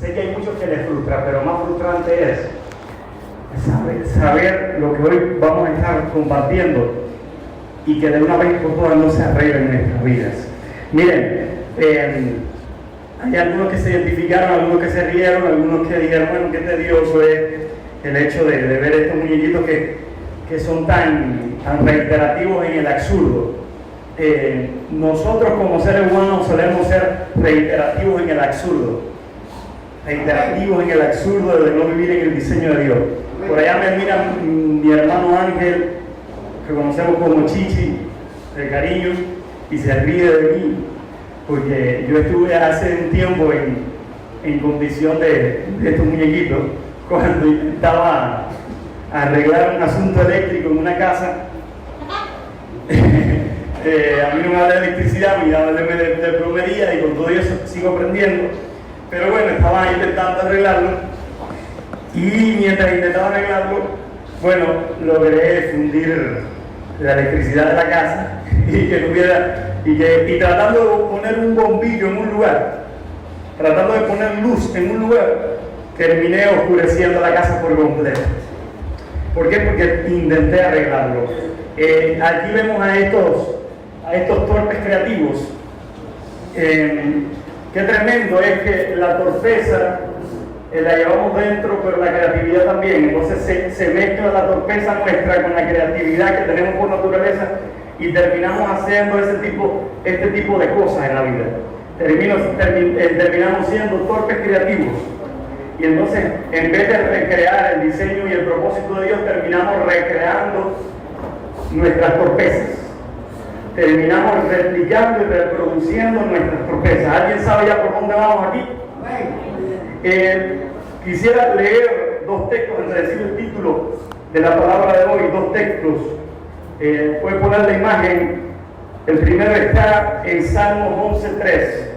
sé que hay muchos que les frustra, pero más frustrante es saber lo que hoy vamos a estar compartiendo y que de una vez por todas no se arregle en nuestras vidas. Miren, hay algunos que se identificaron, algunos que se rieron, algunos que dijeron, bueno, qué tedioso es el hecho de ver estos muñequitos que son tan reiterativos en el absurdo. Nosotros como seres humanos solemos ser reiterativos en el absurdo, reiterativos en el absurdo de no vivir en el diseño de Dios. Por allá me mira mi hermano Ángel, que conocemos como Chichi, de cariño, y se ríe de mí, porque yo estuve hace un tiempo en condición de estos muñequitos, cuando intentaba arreglar un asunto eléctrico en una casa. A mí no me da de electricidad, me da de plomería, y con todo eso sigo aprendiendo. Pero bueno, estaba intentando arreglarlo, y mientras intentaba arreglarlo, bueno, logré fundir la electricidad de la casa y tratando de poner un bombillo en un lugar, tratando de poner luz en un lugar, terminé oscureciendo la casa por completo. ¿Por qué? Porque intenté arreglarlo. Aquí vemos a estos torpes creativos. Qué tremendo es que la torpeza la llevamos dentro, pero la creatividad también. Entonces se mezcla la torpeza nuestra con la creatividad que tenemos por naturaleza y terminamos haciendo este tipo de cosas en la vida. Terminamos siendo torpes creativos. Y entonces, en vez de recrear el diseño y el propósito de Dios, terminamos recreando nuestras torpezas. Terminamos replicando y reproduciendo nuestras torpezas. ¿Alguien sabe ya por dónde vamos aquí? Quisiera leer dos textos antes de decir el título de la palabra de hoy, dos textos. Puede poner la imagen. El primero está en Salmo 11.3.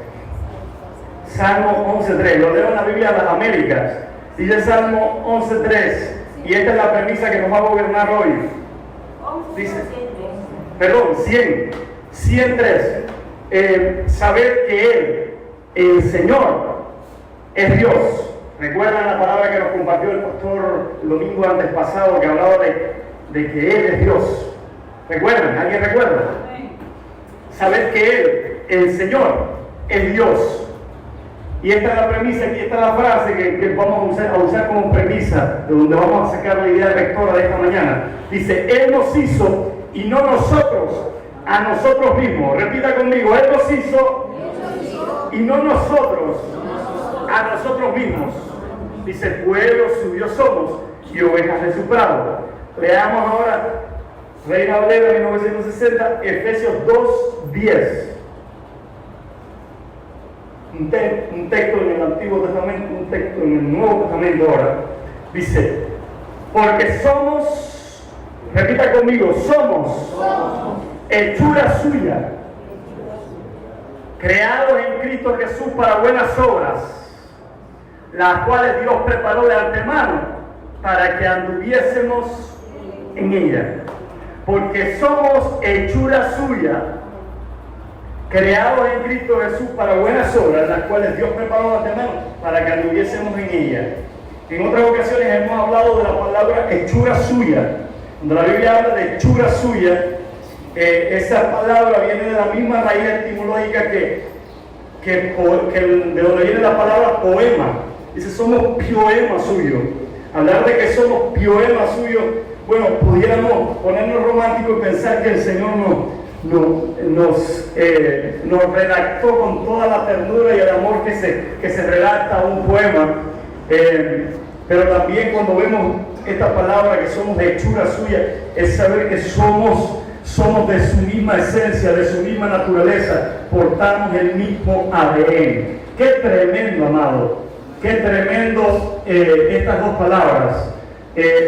Salmo 11.3, lo leo en la Biblia de las Américas. Dice Salmo 11.3, y esta es la premisa que nos va a gobernar hoy. Dice, perdón, 100.3. Saber que Él, el Señor, es Dios. ¿Recuerdan la palabra que nos compartió el pastor el domingo antes pasado, que hablaba de que Él es Dios? ¿Recuerdan? ¿Alguien recuerda? Saber que Él, el Señor, es Dios. Y esta es la premisa, y esta es la frase que vamos a usar como premisa, de donde vamos a sacar la idea rectora de esta mañana. Dice, Él nos hizo y no nosotros a nosotros mismos. Repita conmigo, Él nos hizo y no nosotros a nosotros mismos. Dice, pueblo suyo somos y ovejas de su prado. Leamos ahora, Reina Valera 1960, Efesios 2:10. Un texto en el Antiguo Testamento, un texto en el Nuevo Testamento ahora. Dice, porque somos, repita conmigo, somos hechura suya, creados en Cristo Jesús para buenas obras, las cuales Dios preparó de antemano para que anduviésemos en ella. Porque somos hechura suya, creados en Cristo Jesús para buenas obras, las cuales Dios preparó de antemano para que anduviésemos en ella. En otras ocasiones hemos hablado de la palabra hechura suya. Cuando la Biblia habla de hechura suya, esa palabra viene de la misma raíz etimológica que de donde viene la palabra poema. Dice, somos pioema suyo. Hablar de que somos pioema suyo, bueno, pudiéramos ponernos románticos y pensar que el Señor nos redactó con toda la ternura y el amor que se redacta un poema. Pero también cuando vemos esta palabra que somos de hechura suya, es saber que somos de su misma esencia, de su misma naturaleza, portamos el mismo ADN. Qué tremendo, amado, qué tremendo estas dos palabras.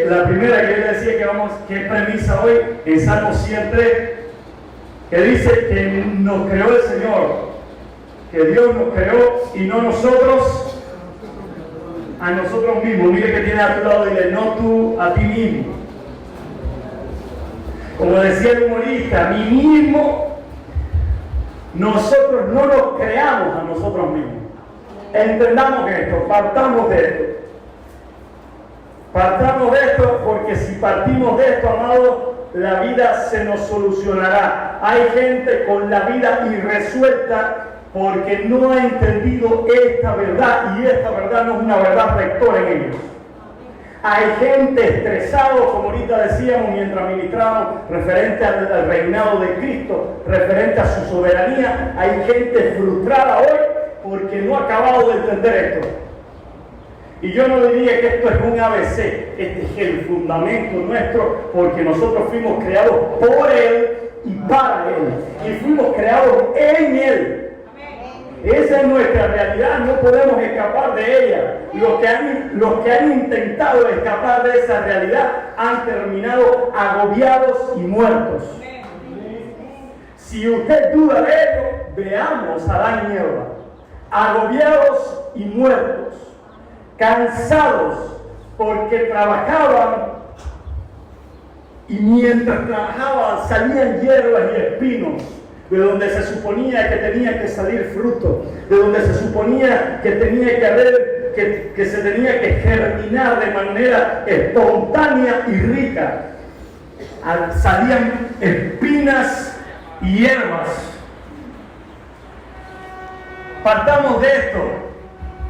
La primera que yo le decía que es premisa hoy, en Salmo 103, que dice que nos creó el Señor, que Dios nos creó y no nosotros a nosotros mismos. Mire que tiene a tu lado, dile, no tú a ti mismo. Como decía el humorista, a mí mismo, nosotros no nos creamos a nosotros mismos. Entendamos esto, partamos de esto. Partamos de esto, porque si partimos de esto, amado, la vida se nos solucionará. Hay gente con la vida irresuelta porque no ha entendido esta verdad, y esta verdad no es una verdad rectora en ellos. Hay gente estresada, como ahorita decíamos mientras ministramos, referente al reinado de Cristo, referente a su soberanía. Hay gente frustrada hoy porque no ha acabado de entender esto. Y yo no diría que esto es un ABC, este es el fundamento nuestro, porque nosotros fuimos creados por Él y para Él, y fuimos creados en Él. Esa es nuestra realidad, no podemos escapar de ella. Los que han intentado escapar de esa realidad han terminado agobiados y muertos. Si usted duda de ello, veamos a Adán y Eva, agobiados y muertos, cansados porque trabajaban, y mientras trabajaban salían hierbas y espinos, de donde se suponía que tenía que salir fruto, de donde se suponía que tenía que haber, que se tenía que germinar de manera espontánea y rica. Salían espinas y hierbas. Partamos de esto.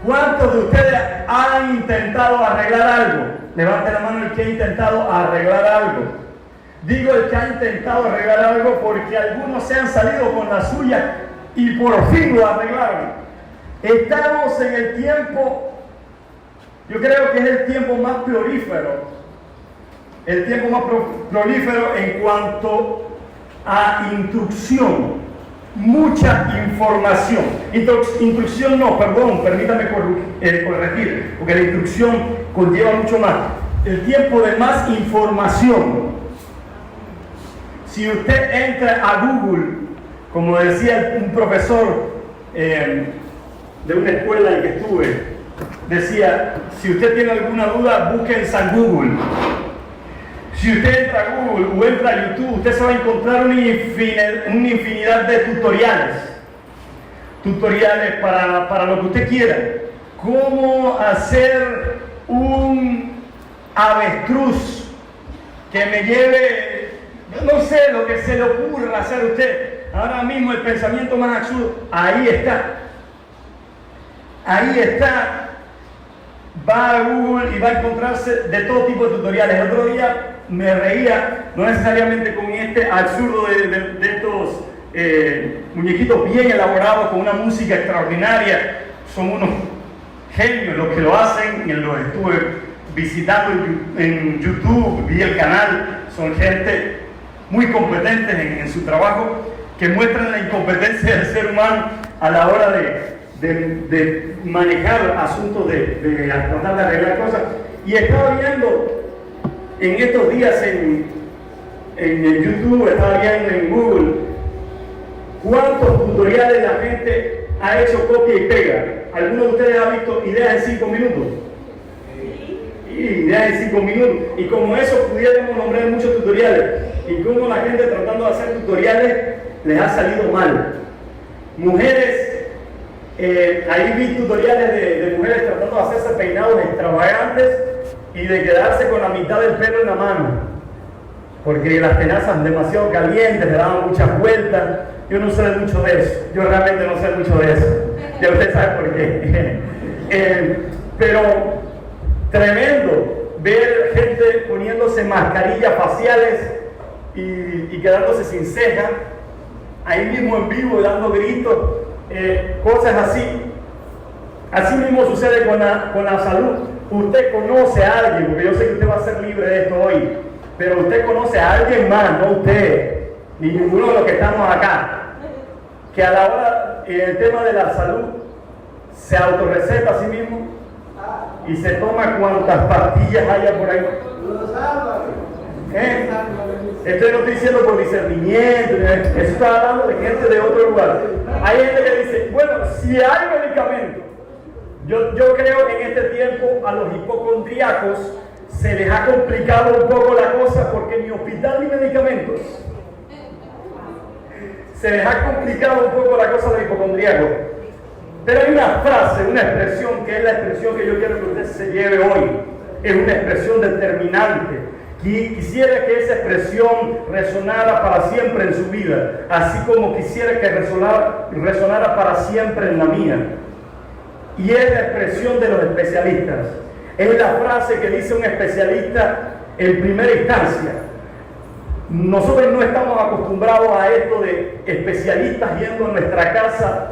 ¿Cuántos de ustedes han intentado arreglar algo? Levante la mano el que ha intentado arreglar algo. Digo el que ha intentado arreglar algo porque algunos se han salido con la suya y por fin lo arreglaron. Estamos en el tiempo, yo creo que es el tiempo más prolífero. El tiempo más prolífero en cuanto a instrucción. Mucha información. Instrucción no, perdón, permítame corregir, porque la instrucción conlleva mucho más. El tiempo de más información. Si usted entra a Google, como decía un profesor de una escuela en que estuve, decía, si usted tiene alguna duda, busque en San Google. Si usted entra a Google o entra a YouTube, usted se va a encontrar una infinidad de tutoriales. Tutoriales para lo que usted quiera. Cómo hacer un avestruz que me lleve, no sé, lo que se le ocurra hacer a usted. Ahora mismo el pensamiento más absurdo, ahí está. Ahí está. Va a Google y va a encontrarse de todo tipo de tutoriales. El otro día me reía, no necesariamente con este absurdo de estos muñequitos bien elaborados con una música extraordinaria. Son unos genios los que lo hacen, y los estuve visitando en YouTube, vi el canal. Son gente muy competentes en su trabajo, que muestran la incompetencia del ser humano a la hora de manejar asuntos, de tratar de arreglar cosas. Y estaba viendo en estos días en YouTube, estaba viendo en Google, cuántos tutoriales la gente ha hecho copia y pega. ¿Alguno de ustedes ha visto ideas en 5 minutos? Ideas en 5 minutos. Y como eso pudiéramos nombrar muchos tutoriales. Y como la gente tratando de hacer tutoriales les ha salido mal. Mujeres, ahí vi tutoriales de mujeres tratando de hacerse peinados extravagantes y de quedarse con la mitad del pelo en la mano, porque las tenazas demasiado calientes le daban muchas vueltas. Yo no sé mucho de eso, yo realmente no sé mucho de eso, ya usted sabe por qué. Pero tremendo ver gente poniéndose mascarillas faciales y quedándose sin ceja, ahí mismo en vivo dando gritos, cosas así. Así mismo sucede con la salud. Usted conoce a alguien, porque yo sé que usted va a ser libre de esto hoy, pero usted conoce a alguien más, no usted, ni ninguno de los que estamos acá, que a la hora, en el tema de la salud, se autorreceta a sí mismo y se toma cuantas pastillas haya por ahí. Esto no estoy diciendo por discernimiento, eso está hablando de gente de otro lugar. Hay gente que dice, bueno, si hay medicamentos. Yo creo que en este tiempo a los hipocondríacos se les ha complicado un poco la cosa, porque ni hospital ni medicamentos. Se les ha complicado un poco la cosa a los hipocondríacos. Pero hay una frase, una expresión que es la expresión que yo quiero que usted se lleve hoy. Es una expresión determinante. Quisiera que esa expresión resonara para siempre en su vida, así como quisiera que resonara para siempre en la mía. Y es la expresión de los especialistas. Es la frase que dice un especialista en primera instancia. Nosotros no estamos acostumbrados a esto de especialistas yendo a nuestra casa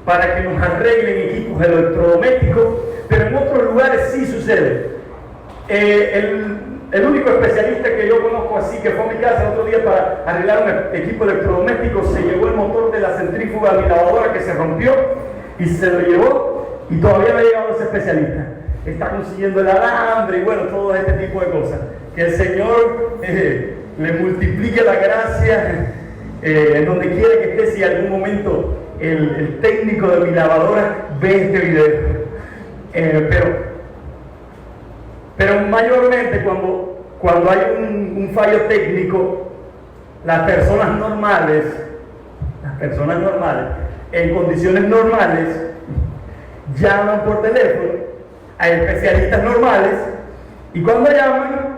para que nos arreglen equipos electrodomésticos, pero en otros lugares sí sucede. El único especialista que yo conozco así, que fue a mi casa el otro día para arreglar un equipo electrodoméstico, se llevó el motor de la centrífuga a mi lavadora que se rompió y se lo llevó, y todavía no ha llegado ese especialista. Está consiguiendo el alambre y bueno, todo este tipo de cosas. Que el Señor le multiplique la gracia en donde quiera que esté, si en algún momento el técnico de mi lavadora ve este video. Pero mayormente cuando hay un fallo técnico, las personas normales, en condiciones normales, llaman por teléfono a especialistas normales, y cuando llaman,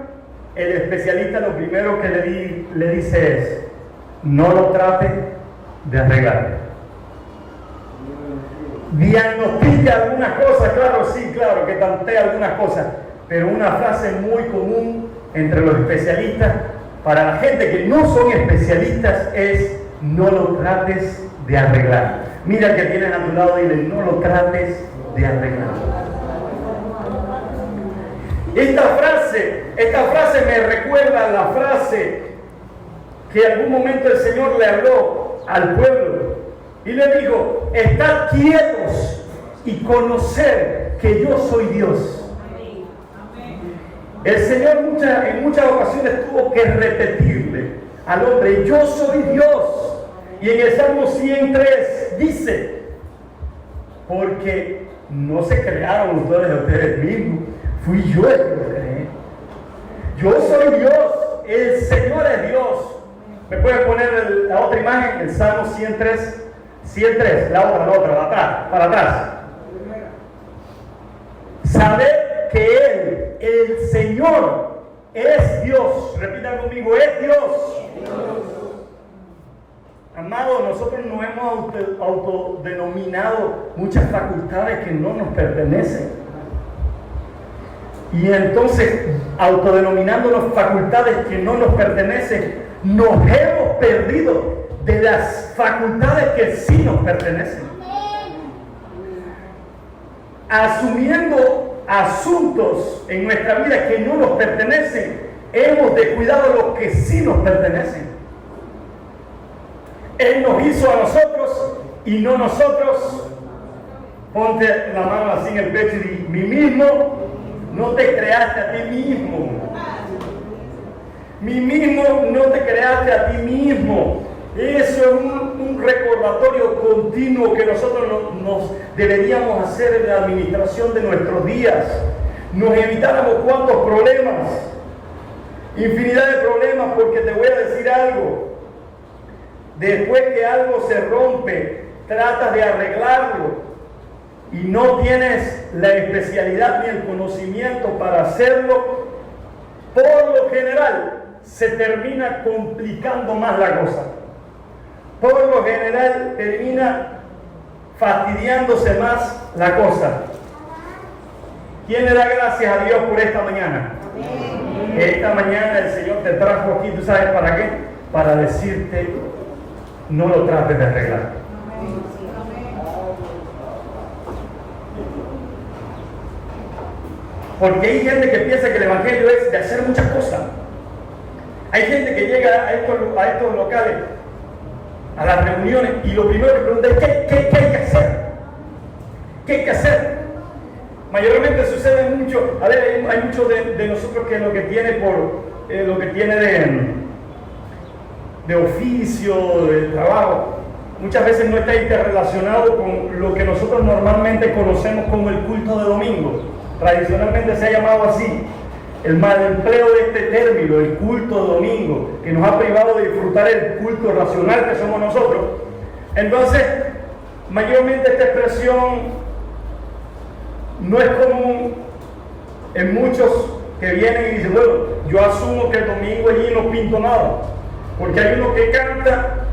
el especialista lo primero que le dice es: no lo trate de arreglar. Diagnostica algunas cosas, claro que tantea algunas cosas, pero una frase muy común entre los especialistas para la gente que no son especialistas es: no lo trates de arreglar. Mira que tienes a tu lado y dile: no lo trates de arreglar. Esta frase me recuerda a la frase que en algún momento el Señor le habló al pueblo y le dijo: estad quietos y conocer que yo soy Dios. El Señor en muchas ocasiones tuvo que repetirle al hombre: yo soy Dios. Y en el Salmo 103 dice: porque no se crearon ustedes mismos, fui yo el que lo creé. Yo soy Dios, el Señor es Dios. ¿Me puedes poner la otra imagen? El Salmo 103, la otra, para atrás. Saber que Él, el Señor, es Dios. Repitan conmigo: es Dios. Amados, nosotros nos hemos autodenominado muchas facultades que no nos pertenecen. Y entonces, autodenominándonos facultades que no nos pertenecen, nos hemos perdido de las facultades que sí nos pertenecen. Asumiendo asuntos en nuestra vida que no nos pertenecen, hemos descuidado lo que sí nos pertenecen. Él nos hizo a nosotros y no nosotros. Ponte la mano así en el pecho y di: mí mismo. No te creaste a ti mismo. Mí mismo no te creaste a ti mismo. Eso es un recordatorio continuo que nosotros nos deberíamos hacer en la administración de nuestros días. Nos evitáramos cuántos problemas, infinidad de problemas, porque te voy a decir algo. Después que algo se rompe, tratas de arreglarlo y no tienes la especialidad ni el conocimiento para hacerlo, por lo general se termina complicando más la cosa. Por lo general termina fastidiándose más la cosa. ¿Quién le da gracias a Dios por esta mañana? Amén. Esta mañana el Señor te trajo aquí, ¿tú sabes para qué? Para decirte: no lo trates de arreglar. Porque hay gente que piensa que el Evangelio es de hacer muchas cosas. Hay gente que llega a estos locales, a las reuniones, y lo primero que pregunta es: ¿qué hay que hacer? ¿Qué hay que hacer? Mayormente sucede mucho. A ver, hay muchos de nosotros que lo que tiene de oficio, de trabajo, muchas veces no está interrelacionado con lo que nosotros normalmente conocemos como el culto de domingo. Tradicionalmente se ha llamado así, el mal empleo de este término, el culto de domingo, que nos ha privado de disfrutar el culto racional que somos nosotros. Entonces, mayormente esta expresión no es común en muchos que vienen y dicen, bueno, yo asumo que el domingo allí no pinto nada, porque hay uno que canta,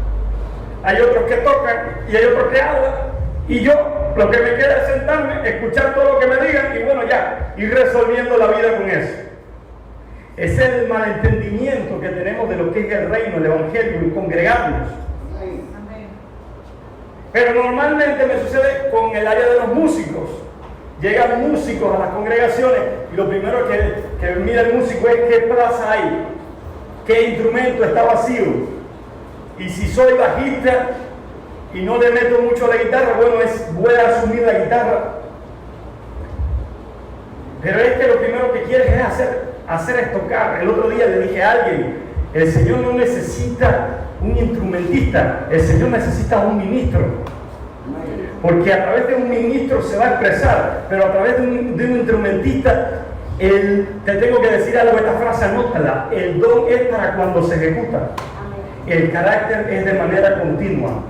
hay otros que tocan y hay otros que hablan, y yo lo que me queda es sentarme, escuchar todo lo que me digan y bueno, ya, ir resolviendo la vida con eso. Ese es el malentendimiento que tenemos de lo que es el reino, el evangelio, el congregarnos. Pero normalmente me sucede con el área de los músicos. Llegan músicos a las congregaciones y lo primero que mira el músico es qué plaza hay, qué instrumento está vacío. Y si soy bajista y no le meto mucho a la guitarra, bueno, voy a asumir la guitarra. Pero es que lo primero que quieres es hacer es tocar. El otro día le dije a alguien, el Señor no necesita un instrumentista, el Señor necesita un ministro. Porque a través de un ministro se va a expresar, pero a través de un instrumentista, te tengo que decir algo, esta frase anótala, el don es para cuando se ejecuta, el carácter es de manera continua.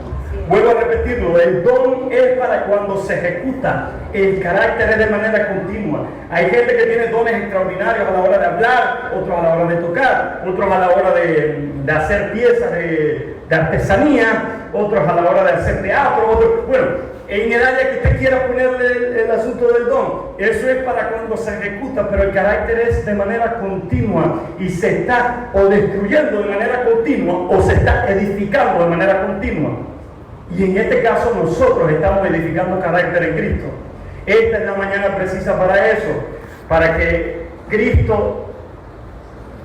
Vuelvo a repetirlo, el don es para cuando se ejecuta, el carácter es de manera continua. Hay gente que tiene dones extraordinarios a la hora de hablar, otros a la hora de tocar, otros a la hora de hacer piezas de artesanía, otros a la hora de hacer teatro, otros, bueno, en el área que usted quiera ponerle el asunto del don, eso es para cuando se ejecuta, pero el carácter es de manera continua y se está o destruyendo de manera continua o se está edificando de manera continua. Y en este caso nosotros estamos edificando carácter en Cristo. Esta es la mañana precisa para eso, para que Cristo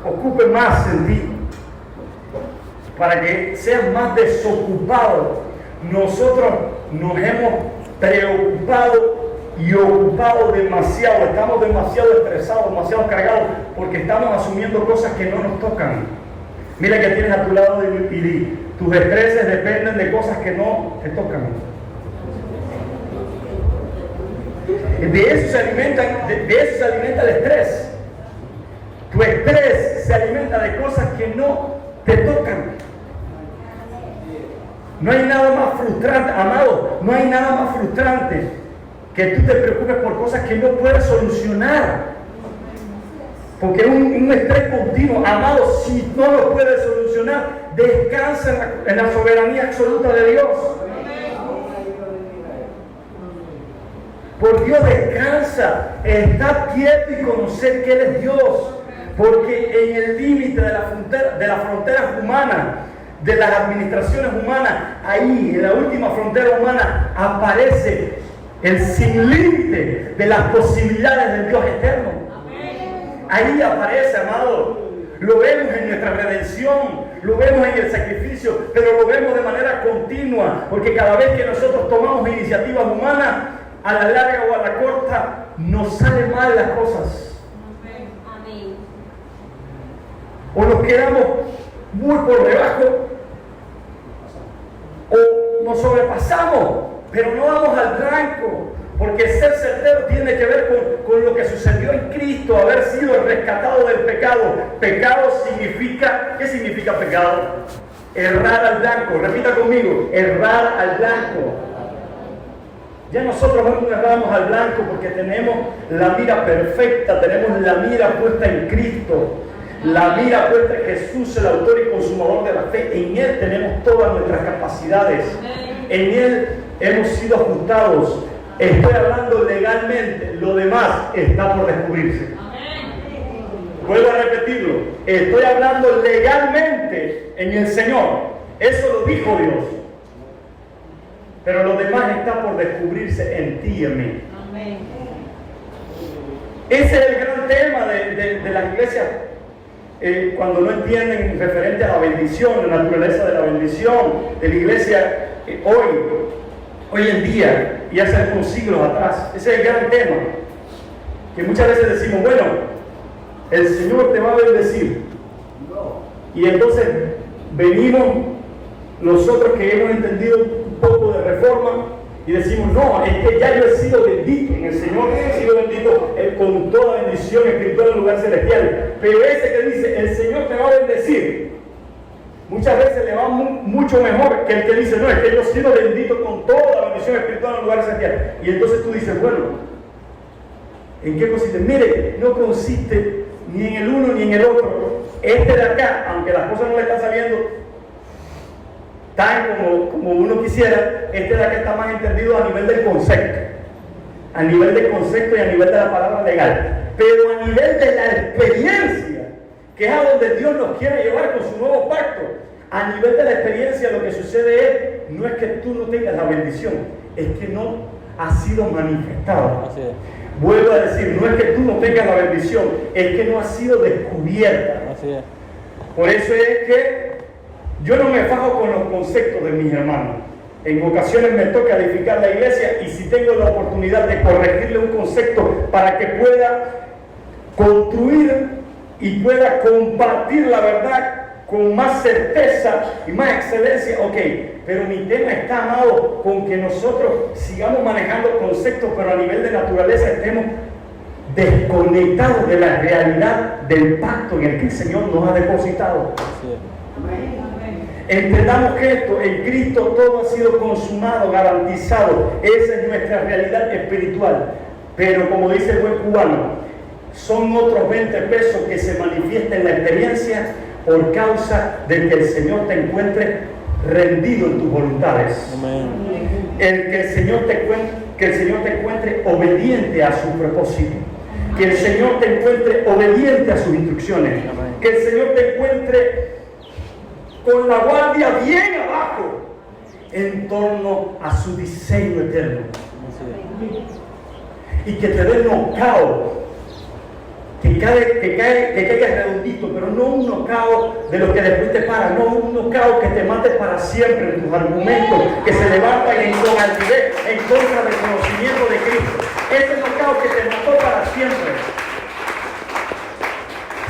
ocupe más en ti, para que seas más desocupado. Nosotros nos hemos preocupado y ocupado demasiado, estamos demasiado estresados, demasiado cargados, porque estamos asumiendo cosas que no nos tocan. Mira que tienes a tu lado y tus estreses dependen de cosas que no te tocan. De eso se alimenta el estrés. Tu estrés se alimenta de cosas que no te tocan. No hay nada más frustrante, amado, no hay nada más frustrante que tú te preocupes por cosas que no puedes solucionar. Porque un estrés continuo, amado, si no lo puedes solucionar, descansa en la soberanía absoluta de Dios. Por Dios descansa, está quieto y conocer que Él es Dios. Porque en el límite de las fronteras humanas, de las administraciones humanas, ahí en la última frontera humana aparece el sin límite de las posibilidades del Dios eterno. Ahí aparece, amado. Lo vemos en nuestra redención, lo vemos en el sacrificio, pero lo vemos de manera continua, porque cada vez que nosotros tomamos iniciativas humanas, a la larga o a la corta, nos salen mal las cosas. Amén. O nos quedamos muy por debajo, o nos sobrepasamos, pero no vamos al tranco, porque ser certero tiene que ver con lo que sucedió en Cristo, haber sido rescatado del pecado. Pecado significa, ¿qué significa pecado? Errar al blanco. Repita conmigo, errar al blanco. Ya nosotros no erramos al blanco porque tenemos la mira perfecta, tenemos la mira puesta en Cristo. La mira puesta en Jesús, el autor y consumador de la fe. En Él tenemos todas nuestras capacidades. En Él hemos sido ajustados. Estoy hablando legalmente, lo demás está por descubrirse. Vuelvo a repetirlo. Estoy hablando legalmente en el Señor. Eso lo dijo Dios. Pero lo demás está por descubrirse en ti y en mí. Ese es el gran tema de las iglesias. Cuando no entienden referente a la bendición, la naturaleza de la bendición de la iglesia hoy en día y hace algunos siglos atrás. Ese es el gran tema, que muchas veces decimos, bueno, el Señor te va a bendecir, y entonces venimos nosotros que hemos entendido un poco de reforma y decimos, no, es que ya yo he sido bendito en el Señor, he sido bendito con toda bendición espiritual en el lugar celestial. Pero ese que dice, el Señor te va a bendecir, muchas veces le va mucho mejor que el que dice, no, es que yo he sido bendito con toda la bendición espiritual en los lugares celestiales. Y entonces tú dices, bueno, ¿en qué consiste? Mire, no consiste ni en el uno ni en el otro. Este de acá, aunque las cosas no le están saliendo tan como uno quisiera, este de acá está más entendido a nivel del concepto. A nivel de concepto y a nivel de la palabra legal. Pero a nivel de la experiencia, que es a donde Dios nos quiere llevar con su nuevo pacto, a nivel de la experiencia lo que sucede no es que tú no tengas la bendición, es que no ha sido manifestada. Así es. Vuelvo a decir, no es que tú no tengas la bendición, es que no ha sido descubierta. Así es. Por eso es que yo no me fajo con los conceptos de mis hermanos. En ocasiones me toca edificar la iglesia y si tengo la oportunidad de corregirle un concepto para que pueda construir y pueda compartir la verdad con más certeza y más excelencia, ok, pero mi tema está, amado, con que nosotros sigamos manejando conceptos, pero a nivel de naturaleza estemos desconectados de la realidad del pacto en el que el Señor nos ha depositado. Así es. Entendamos que esto, en Cristo todo ha sido consumado, garantizado. Esa es nuestra realidad espiritual. Pero como dice el buen cubano, son otros 20 pesos que se manifiestan en la experiencia por causa de que el Señor te encuentre rendido en tus voluntades. Amén. Que el Señor te encuentre obediente a su propósito. Que el Señor te encuentre obediente a sus instrucciones. Amén. Que el Señor te encuentre con la guardia bien abajo en torno a su diseño eterno. Así es. Y que te dé knockout, que caiga redondito, pero no un knockout de lo que después te para, no un knockout que te mate para siempre en tus argumentos, que se levantan con altivez en contra del conocimiento de Cristo. Ese knockout que te mató para siempre.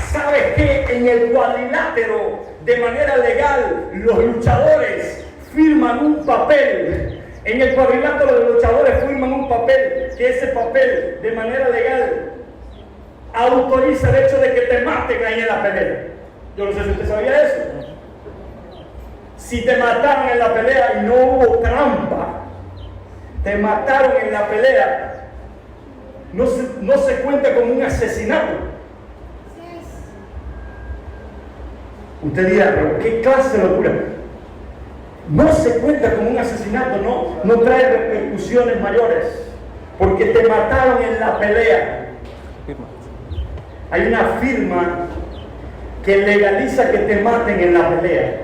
¿Sabes qué? En el cuadrilátero, de manera legal, los luchadores firman un papel. En el cuadrilátero los luchadores firman un papel, que ese papel, de manera legal, autoriza el hecho de que te maten ahí en la pelea. Yo no sé si usted sabía eso. Si te mataron en la pelea y no hubo trampa, te mataron en la pelea, no se cuenta como un asesinato. Usted dirá, pero ¿qué clase de locura? No se cuenta como un asesinato, no trae repercusiones mayores, porque te mataron en la pelea. Firma. Hay una firma que legaliza que te maten en la pelea.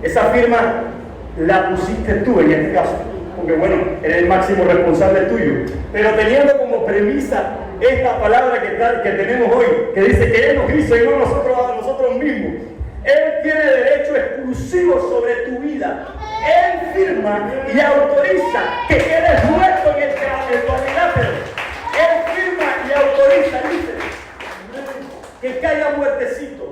Esa firma la pusiste tú en este caso, porque bueno, eres el máximo responsable tuyo. Pero teniendo como premisa esta palabra que tenemos hoy, que dice que Él nos hizo y no nosotros mismos. Él tiene derecho exclusivo sobre tu vida. Él firma y autoriza que quedes muerto en el cuadrilátero. Él firma y autoriza, dice, que caiga muertecito.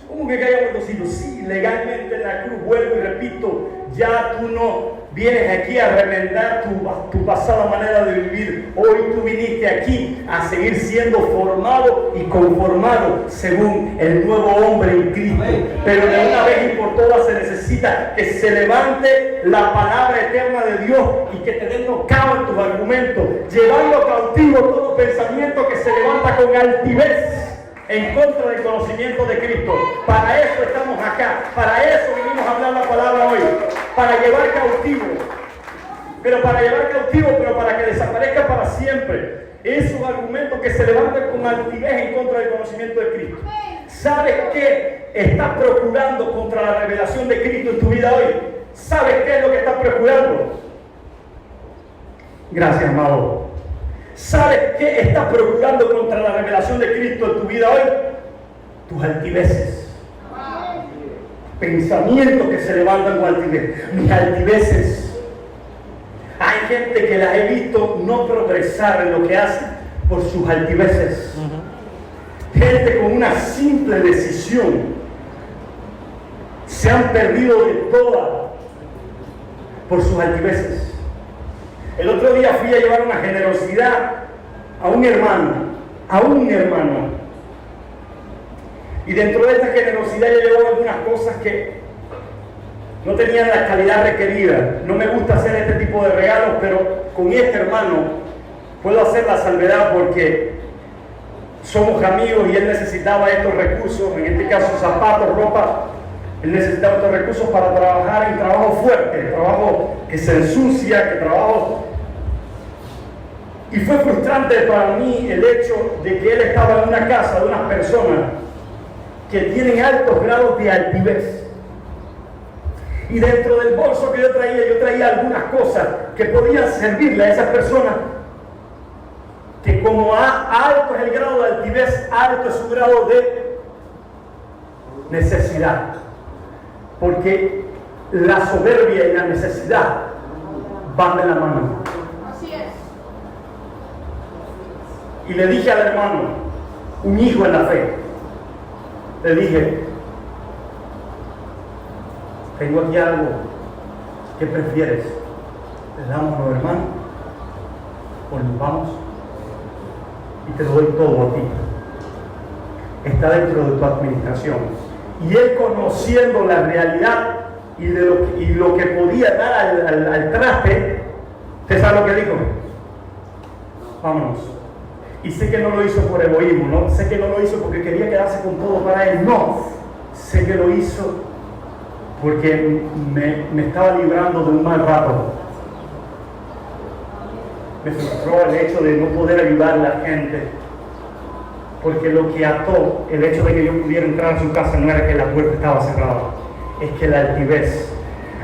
¿Cómo que caiga muertecito? Sí, legalmente en la cruz, vuelvo y repito, ya tú no vienes aquí a remendar tu pasada manera de vivir. Hoy tú viniste aquí a seguir siendo formado y conformado según el nuevo hombre en Cristo. Pero de una vez y por todas se necesita que se levante la palabra eterna de Dios y que te den knockout en tus argumentos, llevando cautivo todo pensamiento que se levanta con altivez en contra del conocimiento de Cristo. Para eso estamos acá, para eso vinimos a hablar la palabra hoy, para llevar cautivo, pero para que desaparezca para siempre esos argumentos que se levantan con altivez en contra del conocimiento de Cristo. ¿Sabes qué estás procurando contra la revelación de Cristo en tu vida hoy? ¿Sabes qué es lo que estás procurando? Gracias, amado. ¿Sabes qué estás procurando contra la revelación de Cristo en tu vida hoy? Tus altiveces. Pensamientos que se levantan con altivez. Mis altiveces. Hay gente que las he visto no progresar en lo que hace por sus altiveces. Gente con una simple decisión se han perdido de toda por sus altiveces. El otro día fui a llevar una generosidad a un hermano. Y dentro de esta generosidad yo llevaba algunas cosas que no tenían la calidad requerida. No me gusta hacer este tipo de regalos, pero con este hermano puedo hacer la salvedad porque somos amigos y él necesitaba estos recursos, en este caso zapatos, ropa. Él necesitaba estos recursos para trabajar en trabajo fuerte, trabajo que se ensucia, que trabajo... Y fue frustrante para mí el hecho de que él estaba en una casa de unas personas que tienen altos grados de altivez. Y dentro del bolso que yo traía algunas cosas que podían servirle a esas personas, que como alto es el grado de altivez, alto es su grado de necesidad. Porque la soberbia y la necesidad van de la mano. Así es. Y le dije al hermano, un hijo en la fe, le dije, tengo aquí algo, ¿qué prefieres? ¿Le damos a los hermanos o nos vamos? Y te lo doy todo a ti. Está dentro de tu administración. Y él, conociendo la realidad y lo que podía dar al traste, ¿usted sabe lo que dijo? Vámonos. Y sé que no lo hizo por egoísmo, ¿no? Sé que no lo hizo porque quería quedarse con todo para él. No, sé que lo hizo porque me estaba librando de un mal rato. Me frustró el hecho de no poder ayudar a la gente, porque lo que ató el hecho de que yo pudiera entrar a su casa no era que la puerta estaba cerrada, es que la altivez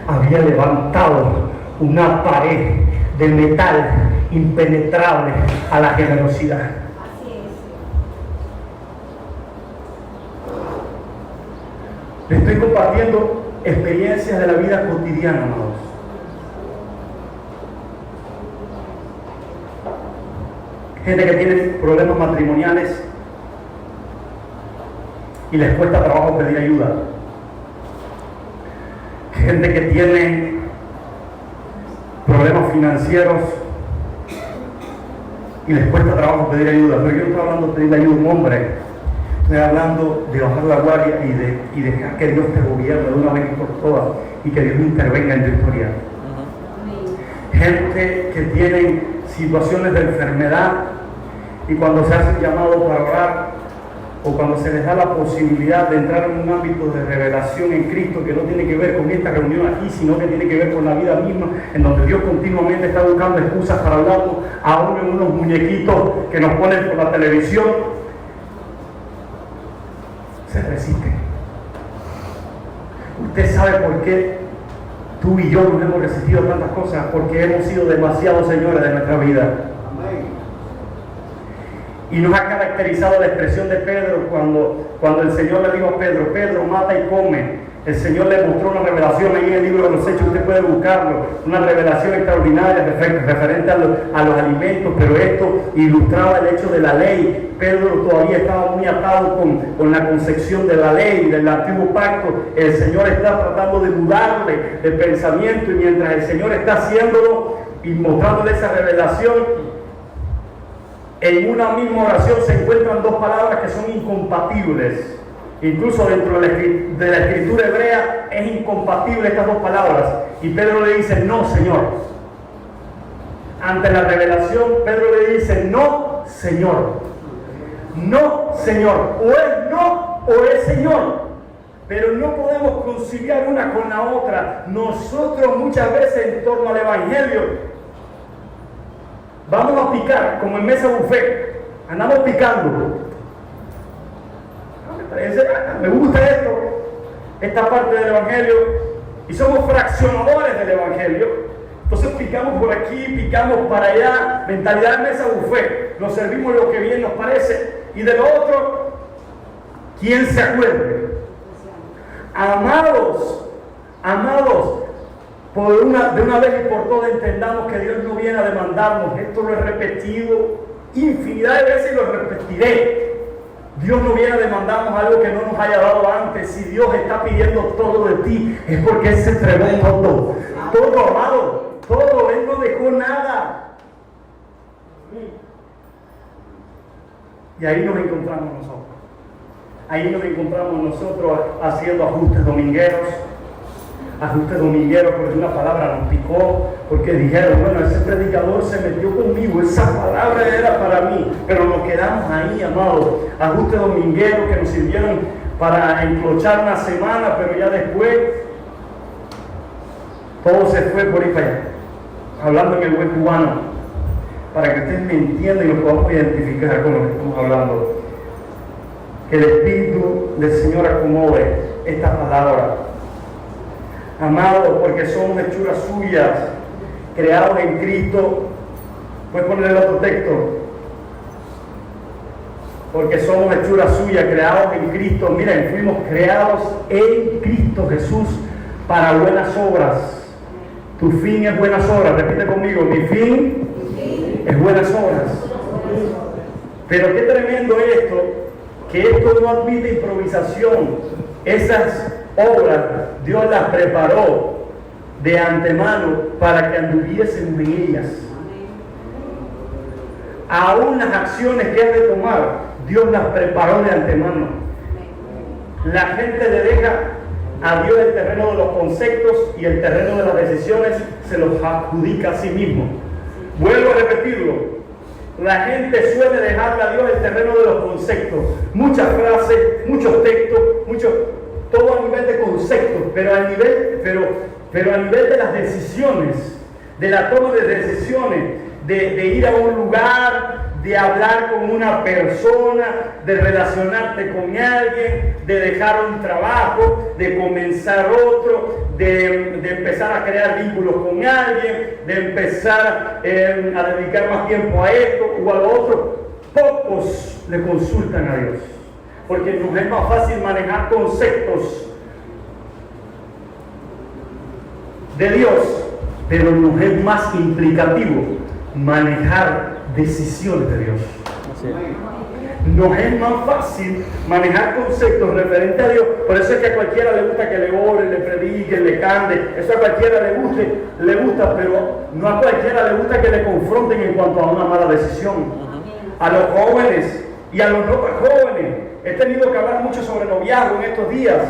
había levantado una pared de metal impenetrable a la generosidad. Así es. Le estoy compartiendo experiencias de la vida cotidiana, amados. Gente que tiene problemas matrimoniales y les cuesta trabajo pedir ayuda. Gente que tiene problemas financieros y les cuesta trabajo pedir ayuda. Pero yo no estoy hablando de pedir ayuda a un hombre, estoy hablando de bajar la guardia y dejar que Dios te gobierne de una vez y por todas y que Dios intervenga en tu historia. Gente que tiene situaciones de enfermedad y cuando se hace un llamado para orar o cuando se les da la posibilidad de entrar en un ámbito de revelación en Cristo que no tiene que ver con esta reunión aquí, sino que tiene que ver con la vida misma, en donde Dios continuamente está buscando excusas para hablarnos, aún en unos muñequitos que nos ponen por la televisión, se resiste. Usted sabe por qué tú y yo nos hemos resistido a tantas cosas, porque hemos sido demasiado señores de nuestra vida. Y nos ha caracterizado la expresión de Pedro cuando el Señor le dijo a Pedro, Pedro, mata y come. El Señor le mostró una revelación ahí en el libro de los Hechos, usted puede buscarlo, una revelación extraordinaria referente a los alimentos, pero esto ilustraba el hecho de la ley. Pedro todavía estaba muy atado con la concepción de la ley, del antiguo pacto. El Señor está tratando de mudarle el pensamiento y mientras el Señor está haciéndolo y mostrándole esa revelación, en una misma oración se encuentran dos palabras que son incompatibles. Incluso dentro de la escritura hebrea es incompatible estas dos palabras. Y Pedro le dice, no, Señor. Ante la revelación, Pedro le dice, no, Señor. No, Señor. O es no, o es Señor. Pero no podemos conciliar una con la otra. Nosotros muchas veces en torno al Evangelio vamos a picar, como en mesa buffet, andamos picando. Me gusta esta parte del Evangelio, y somos fraccionadores del Evangelio. Entonces picamos por aquí, picamos para allá, mentalidad de mesa buffet. Nos servimos lo que bien nos parece, y de lo otro, ¿quién se acuerde? Amados, de una vez y por todas entendamos que Dios no viene a demandarnos. Esto lo he repetido infinidad de veces y lo repetiré. Dios no viene a demandarnos algo que no nos haya dado antes. Si Dios está pidiendo todo de ti, es porque Él se entregó todo. Todo, amado, todo. Él no dejó nada. Y ahí nos encontramos nosotros. Ahí nos encontramos nosotros haciendo ajustes domingueros, porque una palabra nos picó, porque dijeron, bueno, ese predicador se metió conmigo, esa palabra era para mí, pero nos quedamos ahí, amados, ajustes domingueros que nos sirvieron para enclochar una semana, pero ya después todo se fue por ahí para allá, hablando en el buen cubano, para que ustedes me entiendan y nos podamos identificar con lo que estamos hablando. Que el Espíritu del Señor acomode esta palabra. Amados, porque somos hechuras suyas, creados en Cristo. Puedes poner el otro texto. Porque somos hechuras suyas, creados en Cristo. Miren, fuimos creados en Cristo Jesús para buenas obras. Tu fin es buenas obras. Repite conmigo, mi fin es buenas obras. Pero qué tremendo esto, que esto no admite improvisación. Esas obras Dios las preparó de antemano para que anduviesen en ellas. Aún las acciones que has de tomar, Dios las preparó de antemano. La gente le deja a Dios el terreno de los conceptos y el terreno de las decisiones se los adjudica a sí mismo. Vuelvo a repetirlo. La gente suele dejarle a Dios el terreno de los conceptos. Muchas frases, muchos textos, todo a nivel de conceptos, pero a nivel de las decisiones, de la toma de decisiones, de ir a un lugar, de hablar con una persona, de relacionarte con alguien, de dejar un trabajo, de comenzar otro, de empezar a crear vínculos con alguien, de empezar a dedicar más tiempo a esto o a lo otro. Pocos le consultan a Dios, porque nos es más fácil manejar conceptos de Dios, pero nos es más implicativo manejar decisiones de Dios. Así es. Nos es más fácil manejar conceptos referentes a Dios. Por eso es que a cualquiera le gusta que le ore, le predique, le cante. Eso a cualquiera le gusta, pero no a cualquiera le gusta que le confronten en cuanto a una mala decisión. A los jóvenes y a los no tan jóvenes. He tenido que hablar mucho sobre noviazgo en estos días.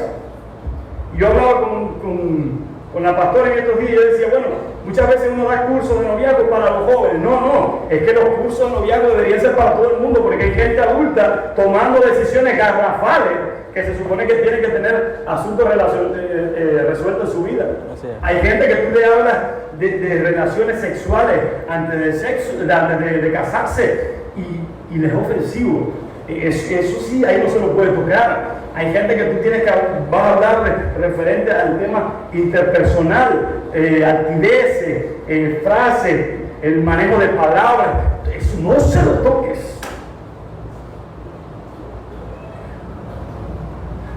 Yo hablaba con la pastora en estos días y yo decía, bueno, muchas veces uno da cursos de noviazgo para los jóvenes. No, es que los cursos de noviazgo deberían ser para todo el mundo, porque hay gente adulta tomando decisiones garrafales que se supone que tienen que tener asuntos resueltos en su vida. Hay gente que tú le hablas de relaciones sexuales antes de casarse y les es ofensivo. Eso sí, ahí no se lo puede tocar. Hay gente que tú tienes que vas a hablar referente al tema interpersonal, altideces, frases, el manejo de palabras. Eso no se lo toques.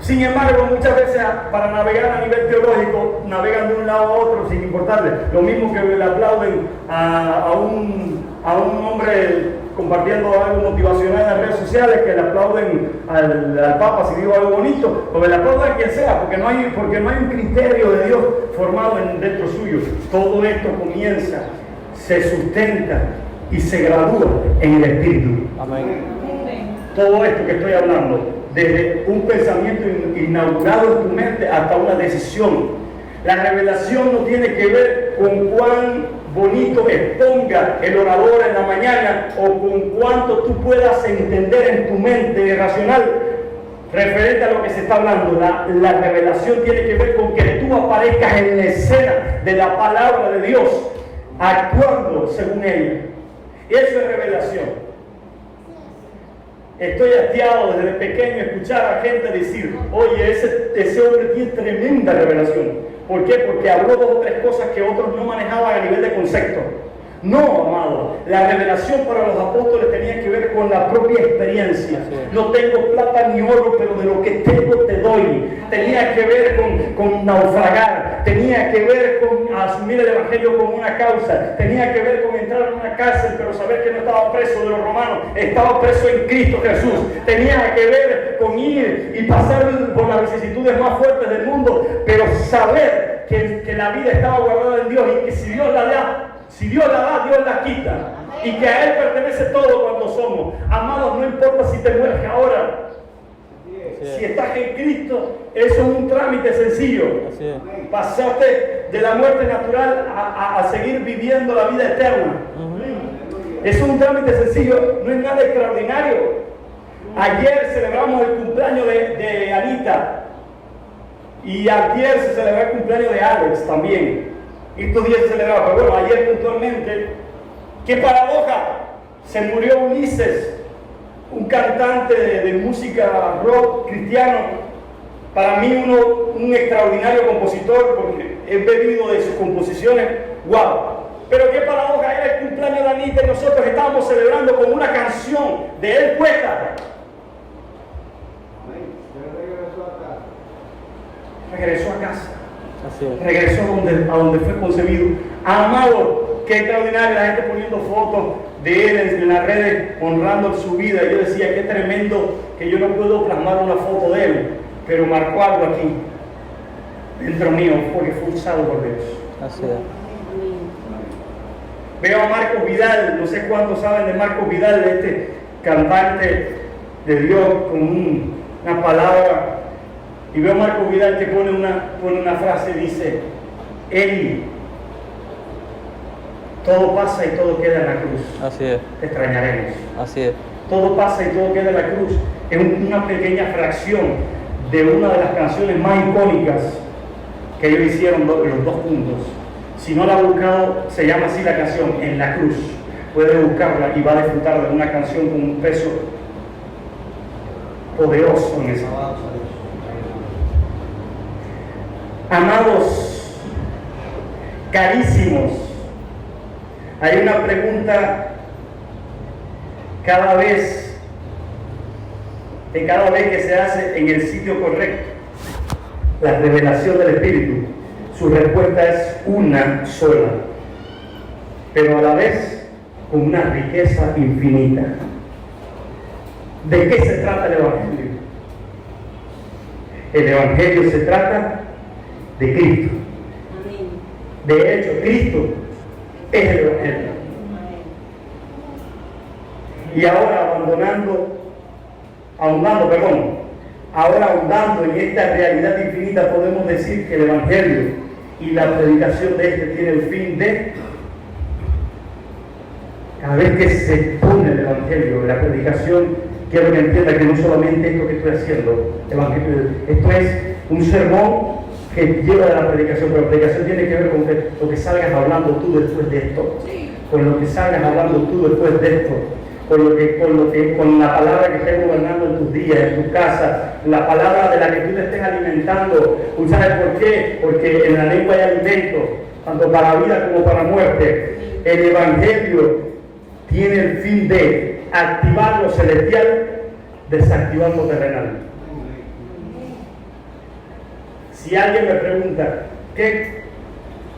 Sin embargo, muchas veces para navegar a nivel teológico, navegan de un lado a otro sin importarle. Lo mismo que le aplauden a un hombre compartiendo algo motivacional en las redes sociales, que le aplauden al Papa si digo algo bonito, o le aplauden a quien sea, porque no hay un criterio de Dios formado dentro suyo. Todo esto comienza, se sustenta y se gradúa en el Espíritu. Amén. Todo esto que estoy hablando, desde un pensamiento inaugurado en tu mente hasta una decisión. La revelación no tiene que ver con cuán bonito exponga el orador en la mañana o con cuánto tú puedas entender en tu mente racional referente a lo que se está hablando. La revelación tiene que ver con que tú aparezcas en la escena de la palabra de Dios, actuando según ella. Eso es revelación. Estoy hastiado desde pequeño escuchar a gente decir, oye, ese hombre tiene tremenda revelación. ¿Por qué? Porque habló 2 o 3 cosas que otros no manejaban a nivel de concepto. No, amado, la revelación para los apóstoles tenía que ver con la propia experiencia. No tengo plata ni oro, pero de lo que tengo te doy. Tenía que ver con naufragar, tenía que ver con asumir el evangelio como una causa, tenía que ver con entrar en una cárcel, pero saber que no estaba preso de los romanos, estaba preso en Cristo Jesús. Tenía que ver con ir y pasar por las vicisitudes más fuertes del mundo, pero saber que la vida estaba guardada en Dios y que si Dios la da, Dios la quita. Y que a Él pertenece todo cuando somos. Amados, no importa si te mueres ahora. Si si estás en Cristo, eso es un trámite sencillo. Así es. Pasaste de la muerte natural a seguir viviendo la vida eterna. Eso es un trámite sencillo, no es nada extraordinario. Ayer celebramos el cumpleaños de Anita y ayer se celebró el cumpleaños de Alex también. Estos días se celebraba, pero bueno, ayer puntualmente, qué paradoja, se murió Ulises, un cantante de música rock cristiano, para mí un extraordinario compositor, porque he bebido de sus composiciones, wow. Pero qué paradoja, era el cumpleaños de Anita y nosotros estábamos celebrando con una canción de él puesta. Regresó a casa. Así es. Regresó a donde fue concebido. Amado, qué extraordinario, la gente poniendo fotos de él en las redes, honrando su vida. Yo decía, qué tremendo que yo no puedo plasmar una foto de él, pero marcó algo aquí, dentro mío, porque fue usado por Dios. Así es. Veo a Marcos Vidal, no sé cuántos saben de Marcos Vidal, este cantante de Dios con una palabra. Y veo a Marcos Vidal que pone una frase, dice, Eli, todo pasa y todo queda en la cruz. Así es. Te extrañaremos. Así es. Todo pasa y todo queda en la cruz. Es una pequeña fracción de una de las canciones más icónicas que ellos hicieron los dos juntos. Si no la ha buscado, se llama así la canción, En la Cruz. Puede buscarla y va a disfrutar de una canción con un peso poderoso en esa. Amados, carísimos, hay una pregunta cada vez que se hace en el sitio correcto, la revelación del Espíritu. Su respuesta es una sola, pero a la vez con una riqueza infinita. ¿De qué se trata el Evangelio? El Evangelio se trata de Cristo. De hecho, Cristo es el Evangelio. Y ahora ahondando en esta realidad infinita, podemos decir que el Evangelio y la predicación de este tiene el fin de, cada vez que se pone el Evangelio, la predicación, quiero que entienda que no solamente esto que estoy haciendo, Evangelio, esto es un sermón que lleva de la predicación, pero la predicación tiene que ver con lo que salgas hablando tú después de esto, con lo que salgas hablando tú después de esto, con la palabra que estés gobernando en tus días, en tu casa, la palabra de la que tú te estés alimentando. ¿Sabes por qué? Porque en la lengua hay alimento, tanto para vida como para muerte. El Evangelio tiene el fin de activar lo celestial, desactivar lo terrenal. Si alguien me pregunta, ¿qué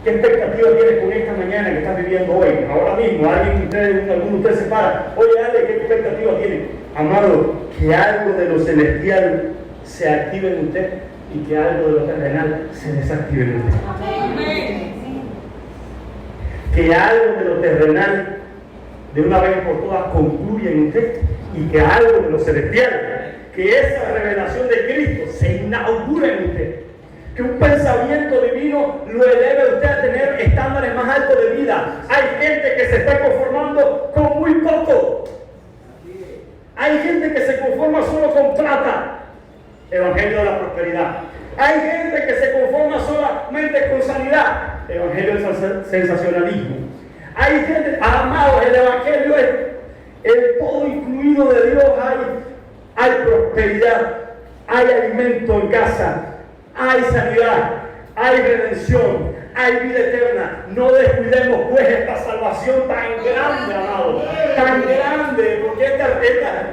expectativa tienes con esta mañana que estás viviendo hoy? Ahora mismo, alguno de ustedes se para, oye Ale, ¿qué expectativa tiene? Amado, que algo de lo celestial se active en usted y que algo de lo terrenal se desactive en usted. Amén. Que algo de lo terrenal de una vez por todas concluya en usted y que algo de lo celestial, que esa revelación de Cristo se inaugure en usted. Que un pensamiento divino lo eleve a usted a tener estándares más altos de vida. Hay gente que se está conformando con muy poco. Hay gente que se conforma solo con plata. Evangelio de la prosperidad. Hay gente que se conforma solamente con sanidad. Evangelio del sensacionalismo. Hay gente, amados, el Evangelio es el todo incluido de Dios. Hay prosperidad, hay alimento en casa, hay sanidad, hay redención, hay vida eterna. No descuidemos pues esta salvación tan grande, amado, tan grande, porque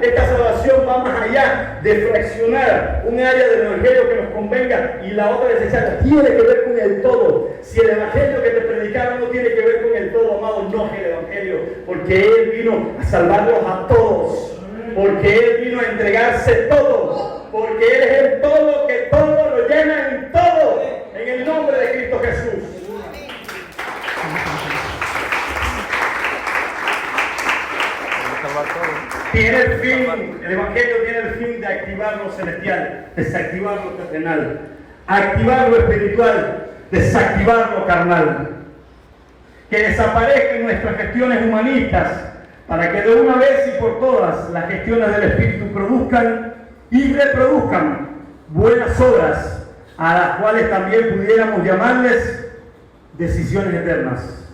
esta salvación va más allá de fraccionar un área del Evangelio que nos convenga y la otra necesaria. Tiene que ver con el todo. Si el Evangelio que te predicaron no tiene que ver con el todo, amado, no es el Evangelio, porque Él vino a salvarlos a todos, porque Él vino a entregarse todo, porque Él es el todo que todo lo llena en todo, en el nombre de Cristo Jesús. Salvar todo. tiene el fin, el Evangelio tiene el fin de activar lo celestial, desactivar lo terrenal, activar lo espiritual, desactivar lo carnal. Que desaparezcan nuestras gestiones humanistas para que de una vez y por todas las gestiones del Espíritu produzcan y reproduzcan buenas obras, a las cuales también pudiéramos llamarles decisiones eternas.